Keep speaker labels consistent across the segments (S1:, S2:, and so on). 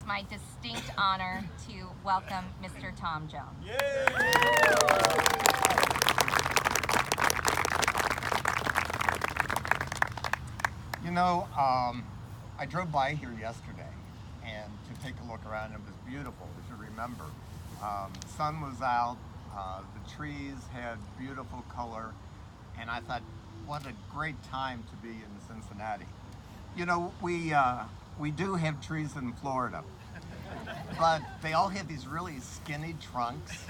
S1: my distinct honor to welcome Mr. Tom Jones.
S2: You know, I drove by here yesterday and to take a look around. It was beautiful, as you remember. The sun was out, the trees had beautiful color, and I thought, what a great time to be in Cincinnati. You know, we do have trees in Florida, but they all have these really skinny trunks,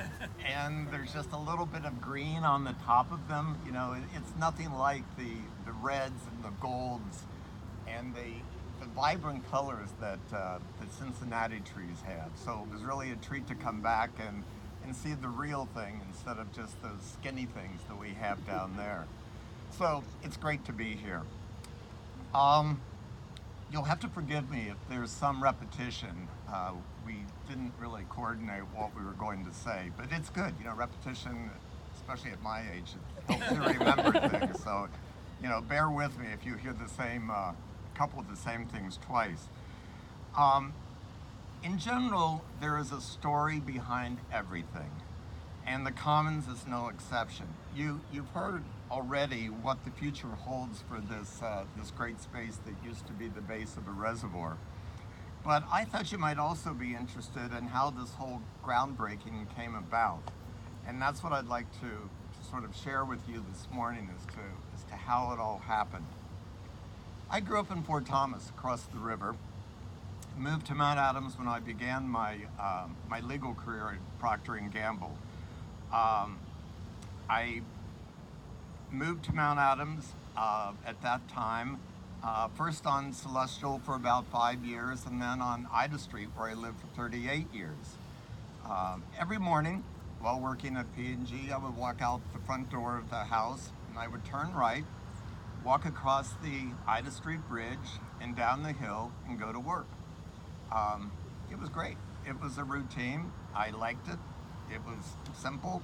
S2: and there's just a little bit of green on the top of them. You know, it's nothing like the reds and the golds and the vibrant colors that Cincinnati trees have. So it was really a treat to come back and see the real thing instead of just those skinny things that we have down there. So it's great to be here. You'll have to forgive me if there's some repetition. We didn't really coordinate what we were going to say, but it's good. You know, repetition, especially at my age, it helps you remember things. So, you know, bear with me if you hear the same couple of the same things twice. In general, there is a story behind everything, and the Commons is no exception. You've heard already what the future holds for this great space that used to be the base of a reservoir. But I thought you might also be interested in how this whole groundbreaking came about. And that's what I'd like to sort of share with you this morning as to how it all happened. I grew up in Fort Thomas, across the river. Moved to Mount Adams when I began my legal career at Procter & Gamble. I moved to Mount Adams at that time, first on Celestial for about 5 years, and then on Ida Street, where I lived for 38 years. Every morning, while working at P&G, I would walk out the front door of the house, and I would turn right, walk across the Ida Street Bridge and down the hill and go to work. It was great. It was a routine. I liked it. It was simple.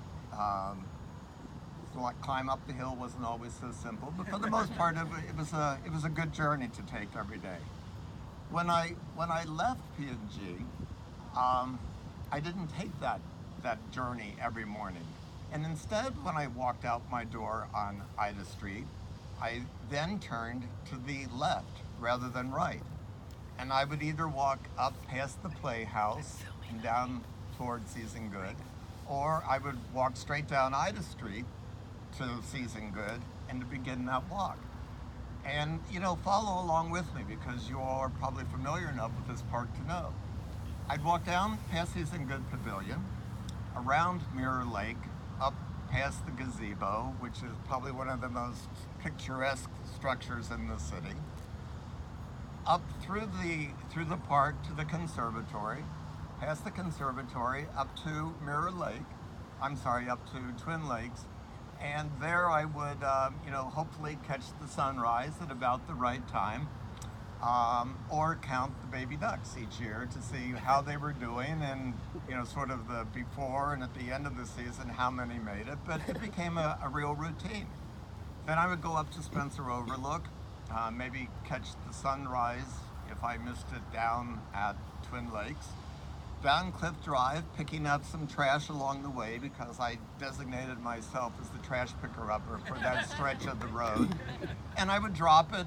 S2: Like climb up the hill wasn't always so simple, but for the most part, it was a good journey to take every day. When I left P&G, I didn't take that journey every morning, and instead, when I walked out my door on Ida Street, I then turned to the left rather than right, and I would either walk up past the Playhouse and down towards Season Good, or I would walk straight down Ida Street to Season Good and to begin that walk. And, you know, follow along with me because you all are probably familiar enough with this park to know. I'd walk down past Season Good Pavilion, around Mirror Lake, up past the gazebo, which is probably one of the most picturesque structures in the city, up through the park to the conservatory, past the conservatory, up to up to Twin Lakes, and there I would, hopefully catch the sunrise at about the right time, or count the baby ducks each year to see how they were doing, and sort of the before and at the end of the season how many made it. But it became a real routine. Then I would go up to Spencer Overlook, maybe catch the sunrise if I missed it down at Twin Lakes. Down Cliff Drive, picking up some trash along the way because I designated myself as the trash picker-upper for that stretch of the road. And I would drop it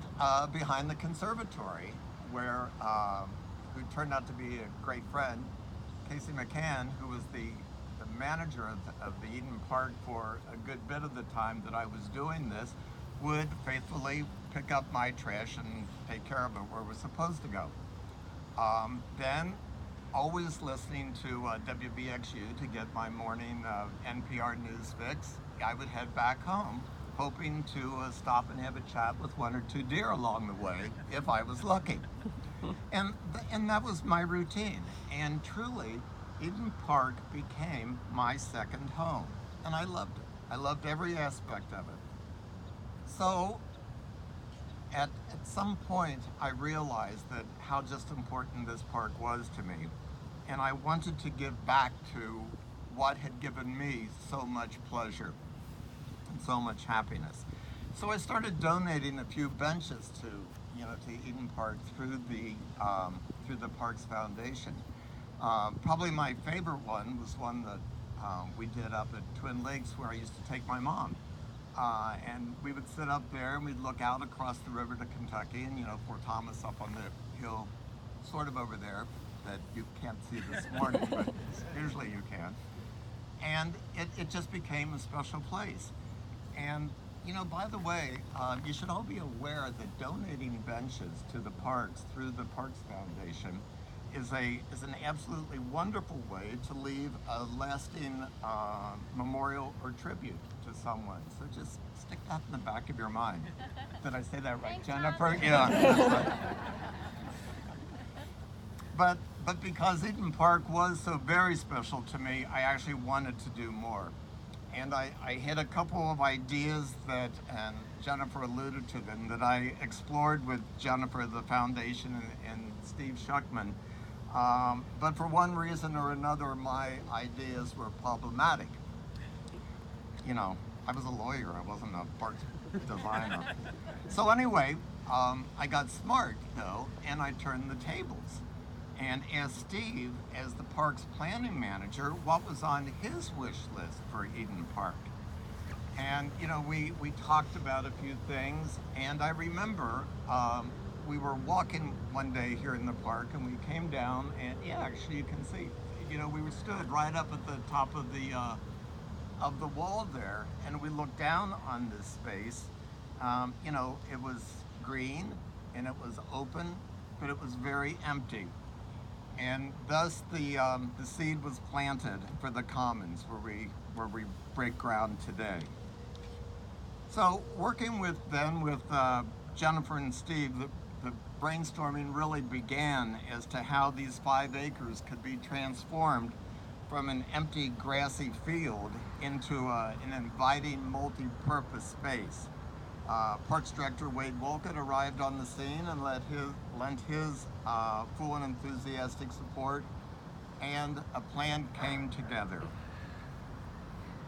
S2: behind the conservatory where, who turned out to be a great friend, Casey McCann, who was the manager of the Eden Park for a good bit of the time that I was doing this, would faithfully pick up my trash and take care of it where it was supposed to go. Then, always listening to WBXU to get my morning NPR news fix, I would head back home, hoping to stop and have a chat with one or two deer along the way, if I was lucky. And that was my routine. And truly, Eden Park became my second home. And I loved it. I loved every aspect of it. So, at some point, I realized that how just important this park was to me. And I wanted to give back to what had given me so much pleasure and so much happiness. So I started donating a few benches to Eden Park through the through the Parks Foundation. Probably my favorite one was one that we did up at Twin Lakes, where I used to take my mom. And we would sit up there and we'd look out across the river to Kentucky, and Fort Thomas up on the hill, sort of over there, that you can't see this morning, but usually you can. And it just became a special place. And by the way, you should all be aware that donating benches to the parks through the Parks Foundation is an absolutely wonderful way to leave a lasting memorial or tribute to someone. So just stick that in the back of your mind. Did I say that right,
S1: Thanks,
S2: Jennifer?
S1: Tom.
S2: Yeah. That's right. But because Eden Park was so very special to me, I actually wanted to do more. And I had a couple of ideas that, and Jennifer alluded to them, that I explored with Jennifer, the foundation, and Steve Schuckman. But for one reason or another, my ideas were problematic. I was a lawyer, I wasn't a parks designer. So anyway, I got smart though, and I turned the tables and asked Steve, as the parks planning manager, what was on his wish list for Eden Park. And we talked about a few things, and I remember we were walking one day here in the park, and we came down, and actually you can see, we were stood right up at the top of the wall there, and we looked down on this space. It was green and it was open, but it was very empty. And thus the seed was planted for the Commons, where we break ground today. So working with Jennifer and Steve, the brainstorming really began as to how these 5 acres could be transformed from an empty grassy field into an inviting multi-purpose space. Parks Director Wade Wolcott arrived on the scene and lent his full and enthusiastic support, and a plan came together.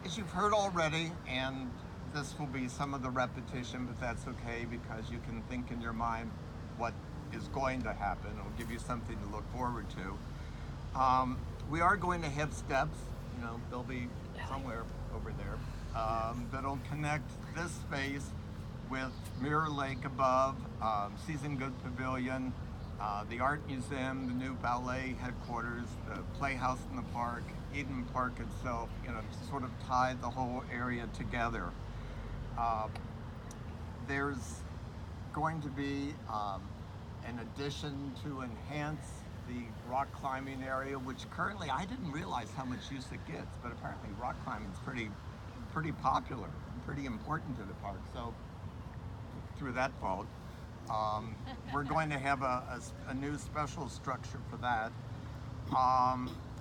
S2: As you've heard already, and this will be some of the repetition, but that's okay, because you can think in your mind what is going to happen. It'll give you something to look forward to. We are going to have steps, they'll be somewhere over there, that'll connect this space with Mirror Lake above, Season Good Pavilion, the Art Museum, the new ballet headquarters, the Playhouse in the park, Eden Park itself, to sort of tie the whole area together. There's going to be an addition to enhance the rock climbing area, which currently I didn't realize how much use it gets, but apparently rock climbing is pretty popular and pretty important to the park. So through that fault, we're going to have a new special structure for that.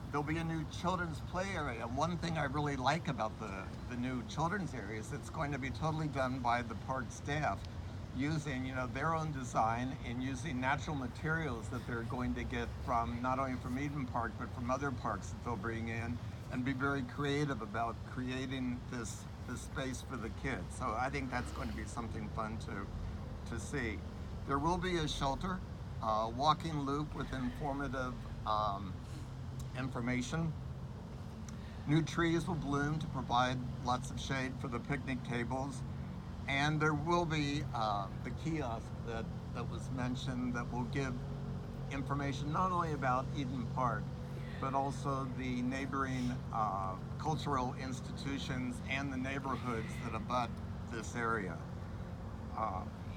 S2: There'll be a new children's play area. One thing I really like about the new children's area is it's going to be totally done by the park staff, using their own design and using natural materials that they're going to get from not only from Eden Park but from other parks that they'll bring in, and be very creative about creating this space for the kids. So I think that's going to be something fun to see. There will be a shelter, walking loop with informative information. New trees will bloom to provide lots of shade for the picnic tables. And there will be the kiosk that was mentioned that will give information not only about Eden Park, but also the neighboring cultural institutions and the neighborhoods that abut this area.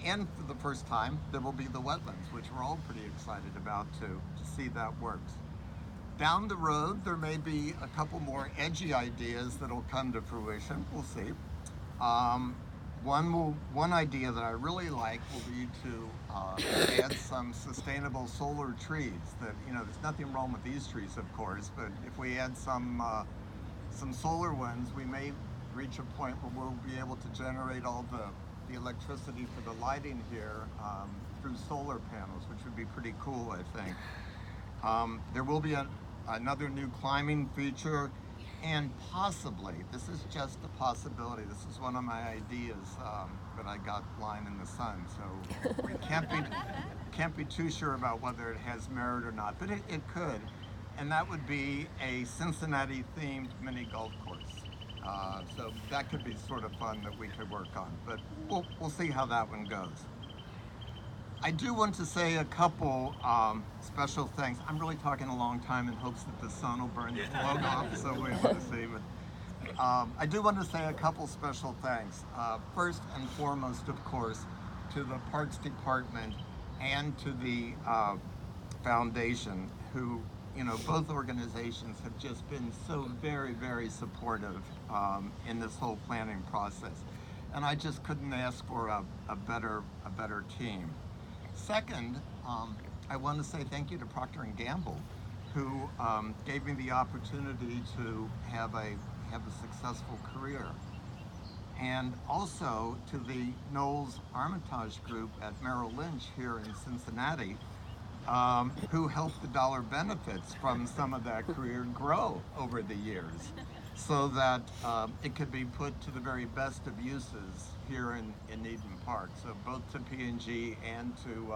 S2: And for the first time, there will be the wetlands, which we're all pretty excited about to see that works. Down the road, there may be a couple more edgy ideas that will come to fruition. We'll see. One idea that I really like will be to add some sustainable solar trees. That there's nothing wrong with these trees, of course, but if we add some solar ones, we may reach a point where we'll be able to generate all the electricity for the lighting here through solar panels, which would be pretty cool, I think. There will be another new climbing feature And possibly, this is just a possibility, this is one of my ideas that I got lying in the sun, so we can't be too sure about whether it has merit or not, but it could. And that would be a Cincinnati themed mini golf course. So that could be sort of fun that we could work on, but we'll see how that one goes. I do want to say a couple special thanks. I'm really talking a long time in hopes that the sun will burn the logo off, so we're able to see. But I do want to say a couple special thanks. First and foremost, of course, to the Parks Department and to the foundation, who, you know, both organizations have just been so very, very supportive in this whole planning process. And I just couldn't ask for a better team. Second, I want to say thank you to Procter & Gamble, who gave me the opportunity to have a successful career. And also to the Knowles Armitage Group at Merrill Lynch here in Cincinnati, who helped the dollar benefits from some of that career grow over the years, so that it could be put to the very best of uses here in Eden Park. So both to P&G and to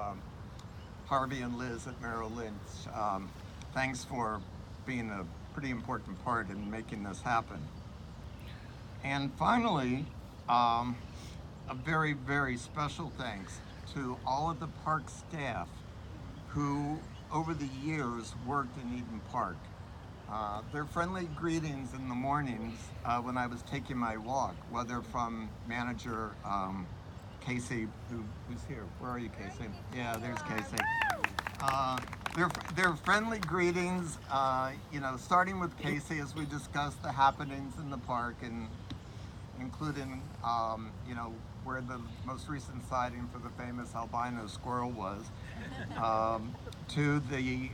S2: Harvey and Liz at Merrill Lynch, thanks for being a pretty important part in making this happen. And finally, a very, very special thanks to all of the park staff who over the years worked in Eden Park. Their friendly greetings in the mornings when I was taking my walk, whether from manager Casey, who's here. Where are you, Casey? Yeah, there's Casey. Their friendly greetings, you know, starting with Casey as we discussed the happenings in the park, and including, you know, where the most recent sighting for the famous albino squirrel was, to the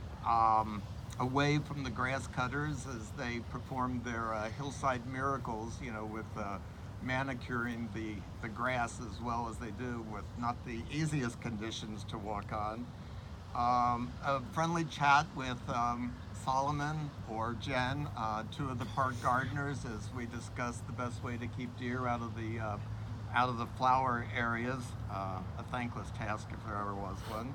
S2: away from the grass cutters as they performed their hillside miracles, you know, with manicuring the grass as well as they do with not the easiest conditions to walk on. A friendly chat with Solomon or Jen, two of the park gardeners, as we discussed the best way to keep deer out of the flower areas. A thankless task if there ever was one.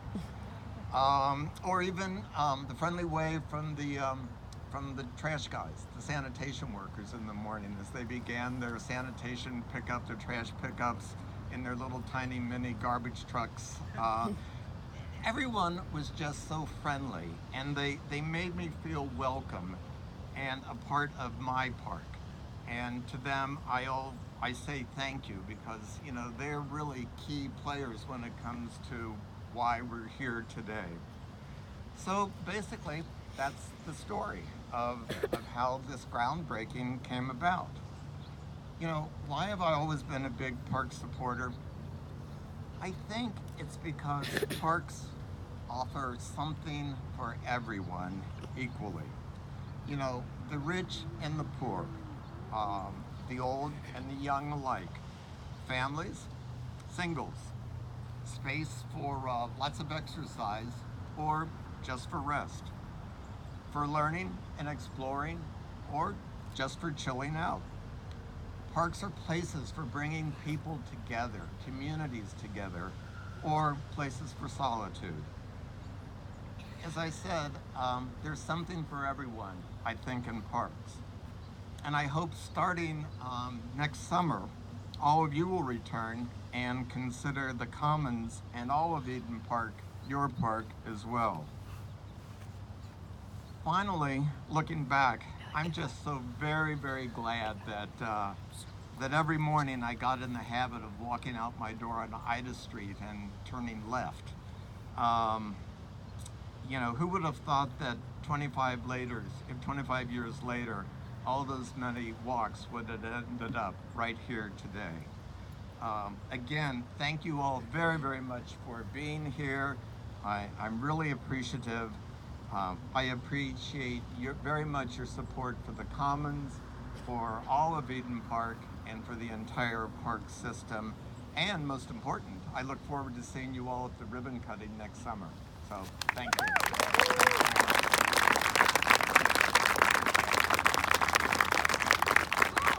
S2: Or even the friendly wave from the trash guys, the sanitation workers in the morning as they began their sanitation pickup, their trash pickups in their little tiny mini garbage trucks. Everyone was just so friendly, and they made me feel welcome and a part of my park. And to them, I say thank you, because, you know, they're really key players when it comes to why we're here today. So basically, that's the story of how this groundbreaking came about. You know, why have I always been a big park supporter? I think it's because parks offer something for everyone equally. You know, the rich and the poor, the old and the young alike, families, singles, space for lots of exercise or just for rest, for learning and exploring, or just for chilling out. Parks are places for bringing people together, communities together, or places for solitude. As I said, there's something for everyone, I think, in parks. And I hope starting next summer, all of you will return and consider the Commons and all of Eden Park your park as well. Finally, looking back, I'm just so very, very glad that every morning I got in the habit of walking out my door on Ida Street and turning left. You know, who would have thought that 25 years later, all those many walks would have ended up right here today. Again, thank you all very, very much for being here. I'm really appreciative. I appreciate very much your support for the Commons, for all of Eden Park, and for the entire park system. And most important, I look forward to seeing you all at the ribbon cutting next summer. So, thank you.